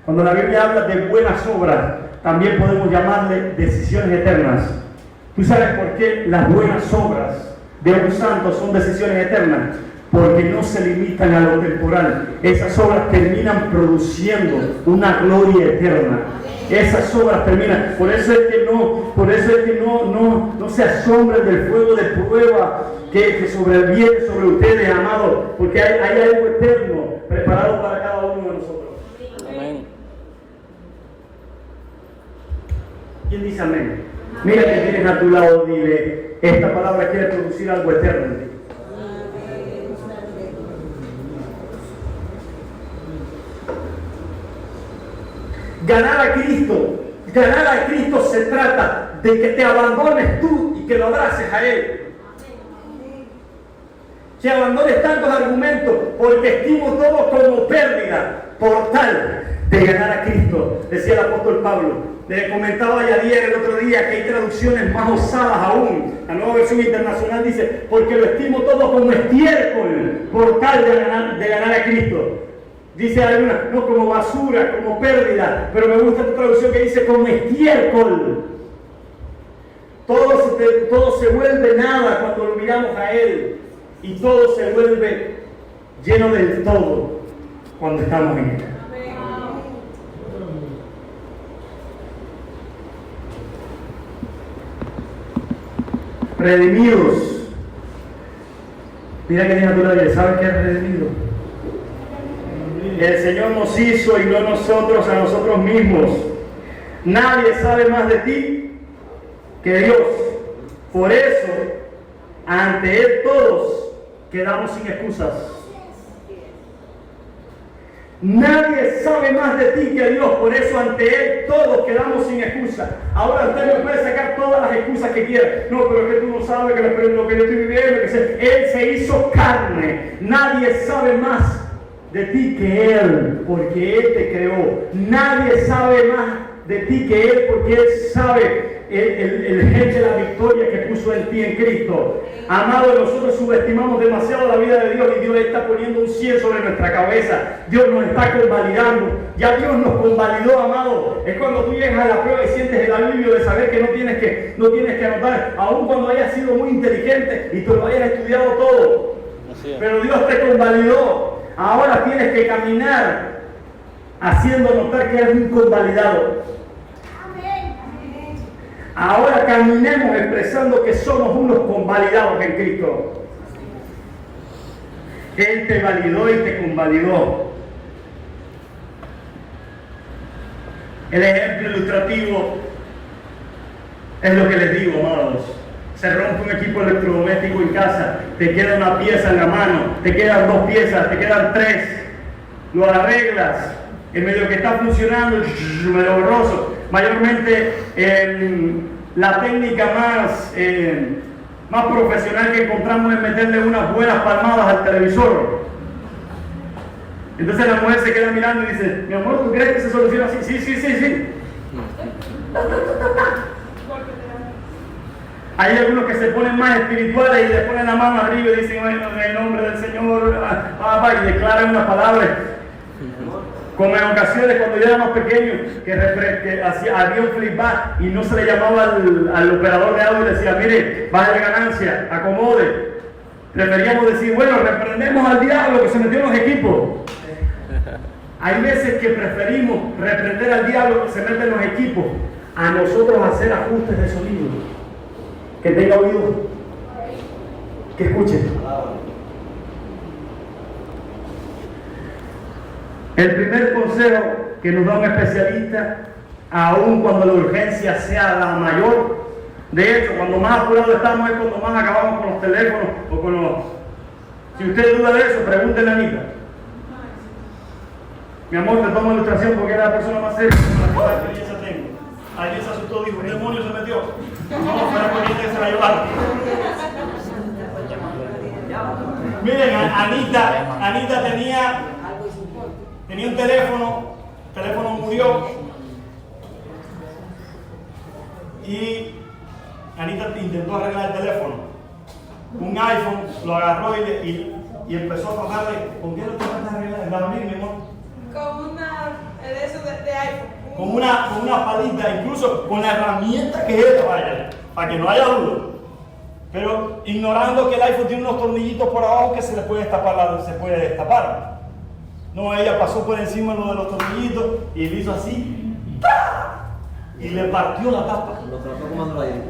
Cuando la Biblia habla de buenas obras, también podemos llamarle decisiones eternas. ¿Tú sabes por qué las buenas obras de un santo son decisiones eternas? Porque no se limitan a lo temporal. Esas obras terminan produciendo una gloria eterna. Esas obras terminan. Por eso es que no se asombren del fuego de prueba que sobreviene sobre ustedes, amados, porque hay algo eterno preparado para cada uno de nosotros. Amén. ¿Quién dice amén? Mira que tienes a tu lado, dile, esta palabra quiere producir algo eterno en ti. Ganar a Cristo se trata de que te abandones tú y que lo abraces a Él. Que abandones tantos argumentos, porque estimo todo como pérdida por tal de ganar a Cristo, decía el apóstol Pablo. Le comentaba ayer el otro día que hay traducciones más osadas aún. La Nueva Versión Internacional dice, porque lo estimo todo como estiércol por tal de ganar a Cristo. Dice alguna, no como basura, como pérdida, pero me gusta tu traducción que dice como estiércol. Todo se vuelve nada cuando lo miramos a Él, y todo se vuelve lleno del todo cuando estamos en Él. Redimidos. Mira que tiene a tu lado, ¿sabes qué es redimido? El Señor nos hizo y no nosotros a nosotros mismos. Nadie sabe más de ti que Dios. Por eso, ante Él todos quedamos sin excusas. Nadie sabe más de ti que Dios, por eso ante Él todos quedamos sin excusa. Ahora usted me puede sacar todas las excusas que quiera. No, pero es que tú no sabes que lo que yo estoy viviendo, Él se hizo carne. Nadie sabe más de ti que Él, porque Él te creó. Nadie sabe más de ti que Él, porque Él sabe el gen de la victoria que puso en ti en Cristo. Amado, nosotros subestimamos demasiado la vida de Dios y Dios está poniendo un 100 sobre nuestra cabeza. Dios nos está convalidando. Ya Dios nos convalidó, amado. Es cuando tú llegas a la prueba y sientes el alivio de saber que no tienes que anotar, aun cuando hayas sido muy inteligente y tú lo hayas estudiado todo. Pero Dios te convalidó. Ahora tienes que caminar haciendo notar que eres un convalidado. Ahora caminemos expresando que somos unos convalidados en Cristo. Él te validó y te convalidó. El ejemplo ilustrativo es lo que les digo, amados. Se rompe un equipo electrodoméstico en casa, te queda una pieza en la mano, te quedan 2 piezas, te quedan 3, lo arreglas, en medio que está funcionando, medio borroso. Mayormente la técnica más profesional que encontramos es meterle unas buenas palmadas al televisor. Entonces la mujer se queda mirando y dice, mi amor, ¿tú crees que se soluciona así? Sí. Hay algunos que se ponen más espirituales y le ponen la mano arriba y dicen, bueno, en el nombre del Señor, y declaran unas palabras. Como en ocasiones cuando yo era más pequeño, que había un flipback y no se le llamaba al operador de audio y decía, mire, baje de ganancia, acomode. Preferíamos decir, bueno, reprendemos al diablo que se metió en los equipos. Hay veces que preferimos reprender al diablo que se mete en los equipos a nosotros hacer ajustes de sonido. Que tenga oído, que escuche. El primer consejo que nos da un especialista, aun cuando la urgencia sea la mayor, de hecho, cuando más apurados estamos es cuando más acabamos con los teléfonos o con los... Si usted duda de eso, pregúntele a Anita. Mi amor, te tomo ilustración porque es la persona más seria con la que más experiencia tengo. Alguien se asustó, dijo, un demonio se metió. No, fue la corriente que se la llevaron. Miren, Anita tenía un teléfono, el teléfono murió y Anita intentó arreglar el teléfono. Un iPhone lo agarró y empezó a tocarle. ¿Con qué lo trataste de arreglar? ¿Va a venir, mi amor? Con de eso de iPhone. Con una palita, incluso con la herramienta que era, vaya, para que no haya duda. Pero ignorando que el iPhone tiene unos tornillitos por abajo que se le puede destapar. No, ella pasó por encima de los tornillitos y le hizo así. ¡Tá! Y le partió la tapa. Lo trató como androide.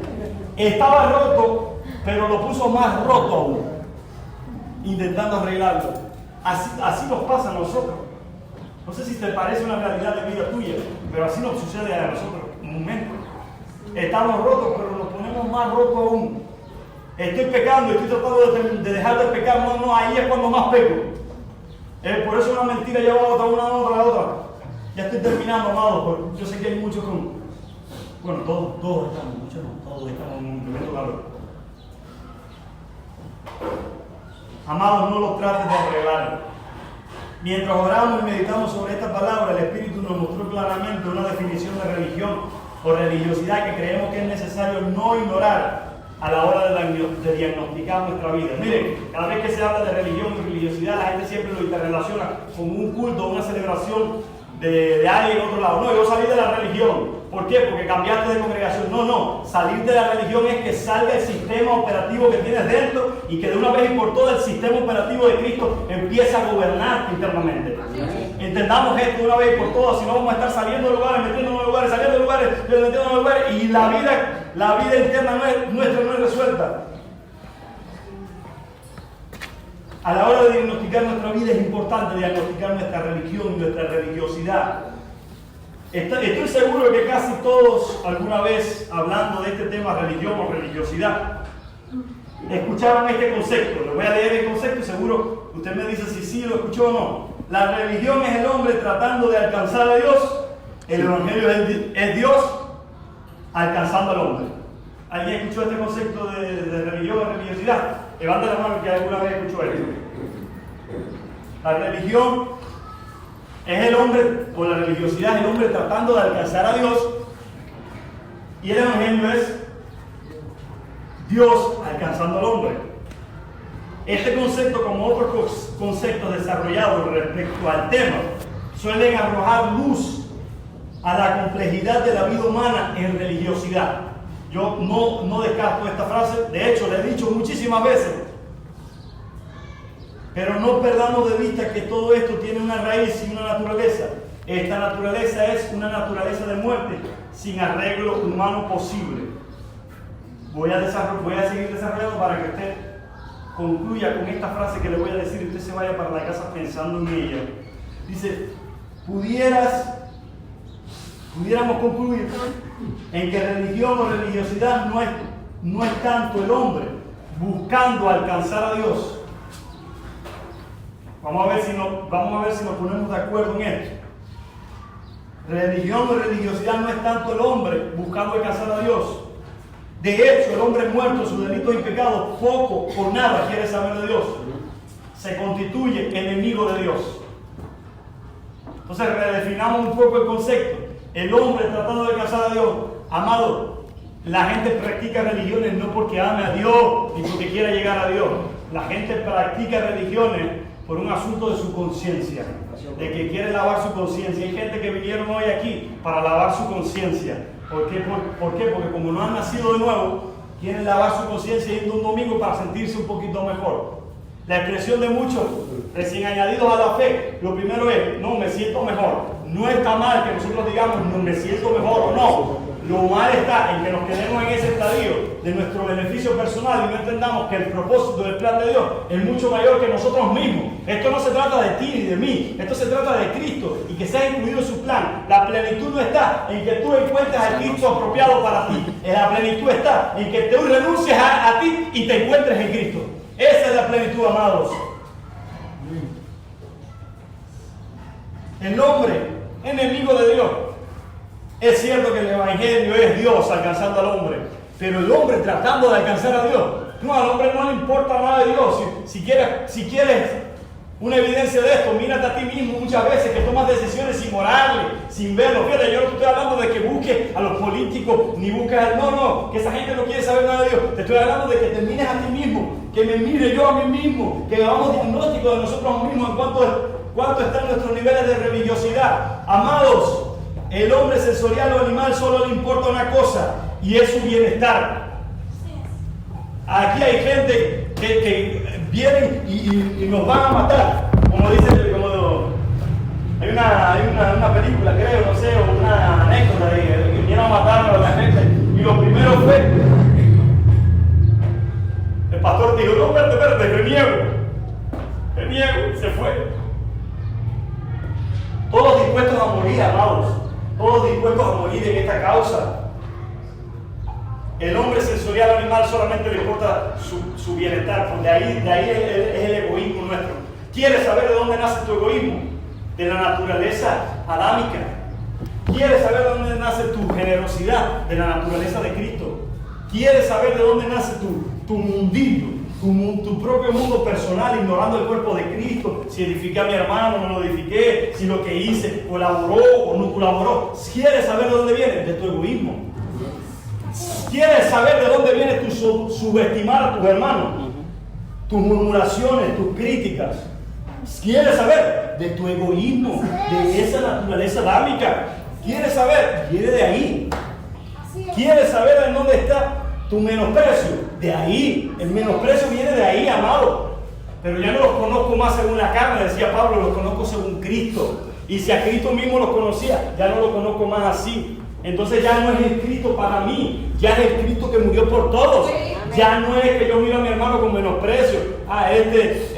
Estaba roto, pero lo puso más roto aún, intentando arreglarlo. Así nos pasa a nosotros. No sé si te parece una realidad de vida tuya, pero así nos sucede a nosotros en un momento. Estamos rotos, pero nos ponemos más rotos aún. Estoy pecando, estoy tratando de dejar de pecar. No, ahí es cuando más peco. Por eso una mentira lleva a otra, una a otra, a otra. Ya estoy terminando, amados, porque yo sé que hay muchos con... Bueno, todos estamos, muchos no, todos estamos en un tremendo calor. Amados, no lo trates de arreglar. Mientras oramos y meditamos sobre esta palabra, el Espíritu nos mostró claramente una definición de religión o religiosidad que creemos que es necesario no ignorar a la hora de diagnosticar nuestra vida. Miren, cada vez que se habla de religión y religiosidad, la gente siempre lo interrelaciona con un culto, una celebración de alguien en otro lado. No, yo salí de la religión. ¿Por qué? Porque cambiaste de congregación. No. Salir de la religión es que salga el sistema operativo que tienes dentro y que de una vez y por todas el sistema operativo de Cristo empiece a gobernarte internamente. Entendamos esto de una vez y por todas, si no vamos a estar saliendo de lugares, metiéndonos en lugares, saliendo de lugares, metiéndonos en lugares, y la vida interna nuestra no es resuelta. A la hora de diagnosticar nuestra vida es importante diagnosticar nuestra religión y nuestra religiosidad. Estoy seguro de que casi todos, alguna vez hablando de este tema, religión o religiosidad, escucharon este concepto. Les voy a leer el concepto y seguro usted me dice si sí lo escuchó o no. La religión es el hombre tratando de alcanzar a Dios. El evangelio es Dios alcanzando al hombre. ¿Alguien escuchó este concepto de religión o religiosidad? Levanta la mano que alguna vez escuchó esto. La religión es el hombre, o la religiosidad es el hombre tratando de alcanzar a Dios, y el evangelio es Dios alcanzando al hombre. Este concepto, como otros conceptos desarrollados respecto al tema, suelen arrojar luz a la complejidad de la vida humana en religiosidad. Yo no descarto esta frase, de hecho la he dicho muchísimas veces. Pero no perdamos de vista que todo esto tiene una raíz y una naturaleza. Esta naturaleza es una naturaleza de muerte sin arreglo humano posible. Voy a seguir desarrollando para que usted concluya con esta frase que le voy a decir y usted se vaya para la casa pensando en ella. Dice, pudiéramos concluir en que religión o religiosidad no es tanto el hombre buscando alcanzar a Dios. Vamos a ver si nos ponemos de acuerdo en esto. Religión o religiosidad no es tanto el hombre buscando alcanzar a Dios. De hecho, el hombre muerto, sus delitos y pecados, poco o nada quiere saber de Dios. Se constituye enemigo de Dios. Entonces, redefinamos un poco el concepto. El hombre tratando de alcanzar a Dios. Amado, la gente practica religiones no porque ame a Dios ni porque quiera llegar a Dios. La gente practica religiones por un asunto de su conciencia, de que quiere lavar su conciencia. Hay gente que vinieron hoy aquí para lavar su conciencia. ¿Por qué? Porque como no han nacido de nuevo, quieren lavar su conciencia yendo un domingo para sentirse un poquito mejor. La expresión de muchos recién añadidos a la fe, lo primero es, no, me siento mejor. No está mal que nosotros digamos, no, me siento mejor o no. Lo mal está en que nos quedemos en ese estadio de nuestro beneficio personal y no entendamos que el propósito del plan de Dios es mucho mayor que nosotros mismos. Esto no se trata de ti ni de mí, esto se trata de Cristo y que sea incluido en su plan. La plenitud no está en que tú encuentres a Cristo apropiado para ti. La plenitud está en que tú renuncies a ti y te encuentres en Cristo. Esa es la plenitud, amados. El hombre, enemigo de Dios. Es cierto que el evangelio es Dios alcanzando al hombre, pero el hombre tratando de alcanzar a Dios. No, al hombre no le importa nada de Dios. Si quieres una evidencia de esto, mírate a ti mismo muchas veces que tomas decisiones sin orarle, sin verlo. Fíjate, yo no te estoy hablando de que busques a los políticos, ni busques al... No, que esa gente no quiere saber nada de Dios. Te estoy hablando de que te mires a ti mismo, que me mire yo a mí mismo, que hagamos diagnóstico de nosotros mismos en cuánto están nuestros niveles de religiosidad. Amados, el hombre sensorial o animal solo le importa una cosa, y es su bienestar. Aquí hay gente que vienen y nos van a matar, como dicen, hay una película, creo, no sé, o una anécdota de que vinieron a matar a la gente, y lo primero fue, el pastor dijo, no, espérate, reniego, se fue. Todos dispuestos a morir, amados, todos dispuestos a morir en esta causa. El hombre sensorial animal solamente le importa su bienestar, porque de ahí es el egoísmo nuestro. ¿Quieres saber de dónde nace tu egoísmo? De la naturaleza adámica. ¿Quieres saber de dónde nace tu generosidad? De la naturaleza de Cristo. ¿Quieres saber de dónde nace tu mundillo? Tu propio mundo personal, ignorando el cuerpo de Cristo, si edifiqué a mi hermano, no lo edifiqué, si lo que hice colaboró o no colaboró. ¿Quieres saber de dónde viene? De tu egoísmo. ¿Quieres saber de dónde viene tu subestimar a tus hermanos? Tus murmuraciones, tus críticas. ¿Quieres saber? De tu egoísmo, de esa naturaleza adámica. ¿Quieres saber? Viene de ahí. ¿Quieres saber de dónde está tu menosprecio? De ahí. El menosprecio viene de ahí, amado. Pero ya no los conozco más según la carne, decía Pablo, los conozco según Cristo. Y si a Cristo mismo los conocía, ya no lo conozco más así. Entonces ya no es el Cristo para mí, ya es el Cristo que murió por todos. Ya no es que yo miro a mi hermano con menosprecio. Este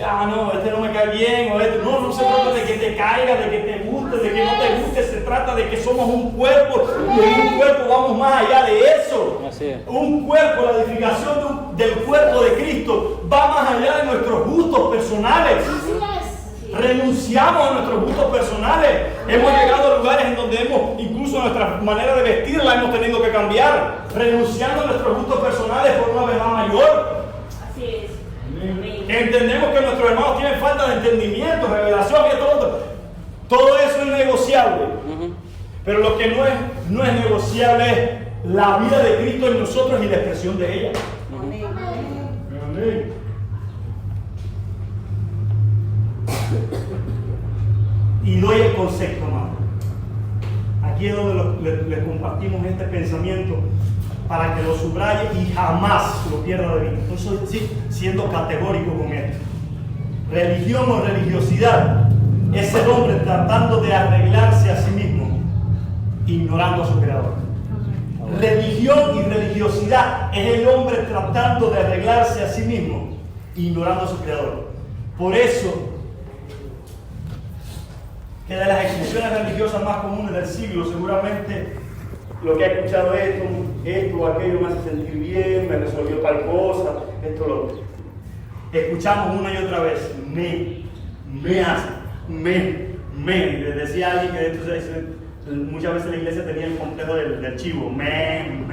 no me cae bien, o este. No se trata de que te caiga, de que te guste, de que no te guste. Se trata de que somos un cuerpo, y en un cuerpo vamos más allá de eso. Un cuerpo, la edificación del cuerpo de Cristo va más allá de nuestros gustos personales. Renunciamos a nuestros gustos personales. Hemos llegado a lugares en donde incluso nuestra manera de vestir la hemos tenido que cambiar, renunciando a nuestros gustos personales por una verdad mayor. Así es. Entendemos que nuestros hermanos tienen falta de entendimiento, revelación y todo eso es negociable. Pero lo que no es negociable es la vida de Cristo en nosotros y la expresión de ella. Amén. Y doy el concepto, hermano. Aquí es donde les compartimos este pensamiento para que lo subraye y jamás lo pierda de vista. Entonces, sí, siendo categórico con esto. Religión o religiosidad es el hombre tratando de arreglarse a sí mismo, ignorando a su creador. Religión y religiosidad es el hombre tratando de arreglarse a sí mismo, ignorando a su creador. Por eso, que de las expresiones religiosas más comunes del siglo, seguramente lo que ha escuchado esto o aquello me hace sentir bien, me resolvió tal cosa, esto lo otro. Escuchamos una y otra vez, me hace, me. Decía alguien que entonces, muchas veces la iglesia tenía el complejo del chivo, me.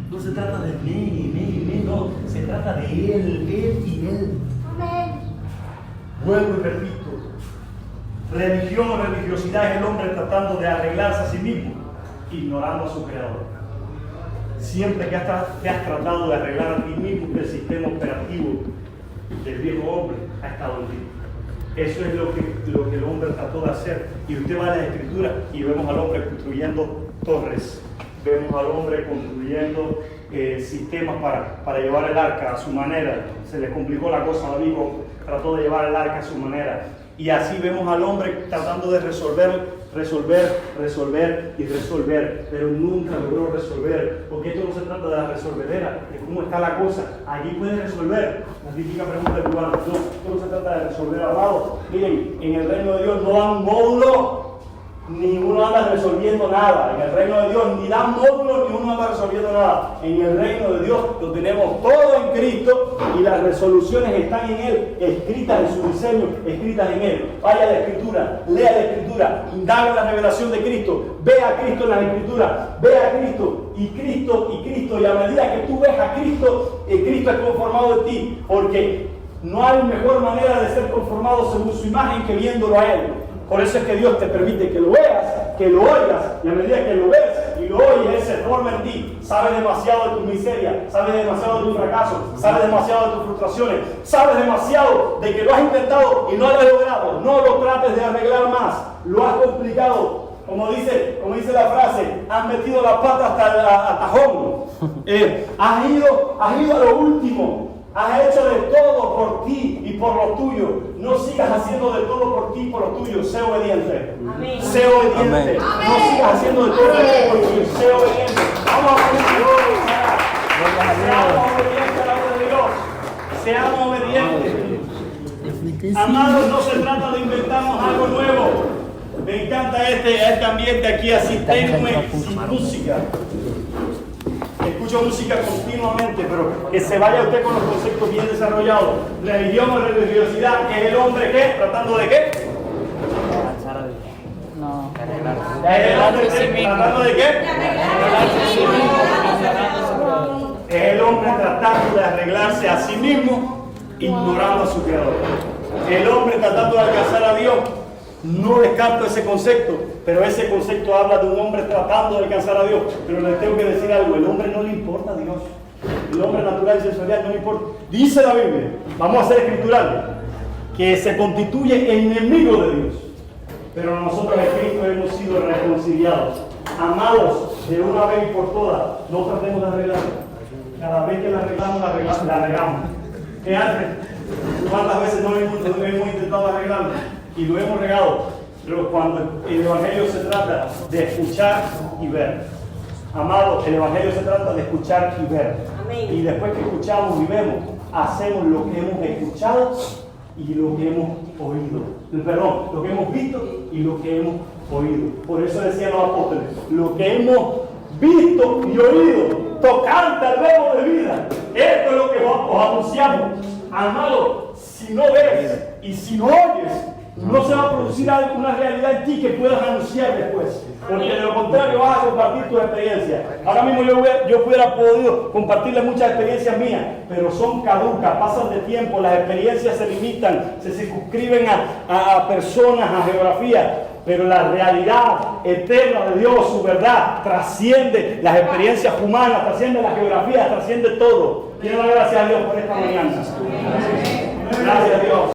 No se trata de me, no, se trata de él y él. Amén. Vuelvo y repito. Religión o religiosidad es el hombre tratando de arreglarse a sí mismo, ignorando a su creador. Siempre que has tratado de arreglar a ti mismo, el sistema operativo del viejo hombre ha estado en ti. Eso es lo que el hombre trató de hacer. Y usted va a la Escritura y vemos al hombre construyendo torres, vemos al hombre construyendo sistemas para llevar el arca a su manera. Se le complicó la cosa a David, trató de llevar el arca a su manera. Y así vemos al hombre tratando de resolver, pero nunca logró resolver, porque esto no se trata de la resolvedera, de cómo está la cosa. Allí puedes resolver. La típica pregunta del cubano, no se trata de resolver, amado. Miren, en el reino de Dios no dan módulo. ni uno anda resolviendo nada. En el reino de Dios ni dan módulos ni uno anda resolviendo nada. En el reino de Dios lo tenemos todo en Cristo y las resoluciones están en Él, escritas en su diseño, escritas en Él. Vaya a la Escritura, lea la Escritura, indaga la revelación de Cristo, ve a Cristo en las Escrituras, ve a Cristo y Cristo, y a medida que tú ves a Cristo, Cristo es conformado de ti, porque no hay mejor manera de ser conformado según su imagen que viéndolo a Él. Por eso es que Dios te permite que lo veas, que lo oigas, y a medida que lo ves y lo oyes, Él se forma en ti. Sabes demasiado de tu miseria, sabes demasiado de tu fracaso, sabes demasiado de tus frustraciones, sabes demasiado de que lo has intentado y no lo has logrado. No lo trates de arreglar más, lo has complicado. Como dice la frase, has metido la pata hasta el atajón. Has ido a lo último. Has hecho de todo por ti y por lo tuyo. No sigas haciendo de todo por ti y por lo tuyo. Sé obediente. Amén. Sé obediente. Amén. No sigas haciendo de todo por ti y por lo tuyo. Sé obediente. Vamos a seamos obedientes a la voz de Dios. Seamos obedientes. Amados, no se trata de inventarnos algo nuevo. Me encanta este ambiente aquí así tenue, sin música. Escucho música continuamente, pero que se vaya usted con los conceptos bien desarrollados. Religión o religiosidad es el hombre ¿qué? ¿Tratando de qué? No, ¿Es el hombre tratando de qué? Es el hombre tratando de arreglarse a sí mismo, ignorando a su creador. El hombre tratando de alcanzar a Dios. No descarto ese concepto, pero ese concepto habla de un hombre tratando de alcanzar a Dios. Pero les tengo que decir algo, el hombre no le importa a Dios. El hombre natural y sensorial no le importa. Dice la Biblia, vamos a ser escritural, que se constituye enemigo de Dios. Pero nosotros en Cristo hemos sido reconciliados. Amados, de una vez y por todas, no tratemos de arreglarlo. Cada vez que la arreglamos, la regamos. ¿Qué hace? ¿Cuántas veces no hemos intentado arreglarlo? Y lo hemos regado, pero cuando el Evangelio se trata de escuchar y ver. Amados, el Evangelio se trata de escuchar y ver. Amén. Y después que escuchamos y vemos, hacemos lo que hemos escuchado y lo que hemos oído. Perdón, lo que hemos visto y lo que hemos oído. Por eso decían los apóstoles, lo que hemos visto y oído, tocante al verbo de vida. Esto es lo que os anunciamos. Amados, si no ves y si no oyes, no se va a producir una realidad en ti que puedas anunciar después. Porque de lo contrario vas a compartir tus experiencias. Ahora mismo yo hubiera podido compartirles muchas experiencias mías, pero son caducas, pasan de tiempo, las experiencias se limitan, se circunscriben a personas, a geografía. Pero la realidad eterna de Dios, su verdad, trasciende las experiencias humanas, trasciende la geografía, trasciende todo. Quiero dar gracias a Dios por esta mañana. Gracias a Dios.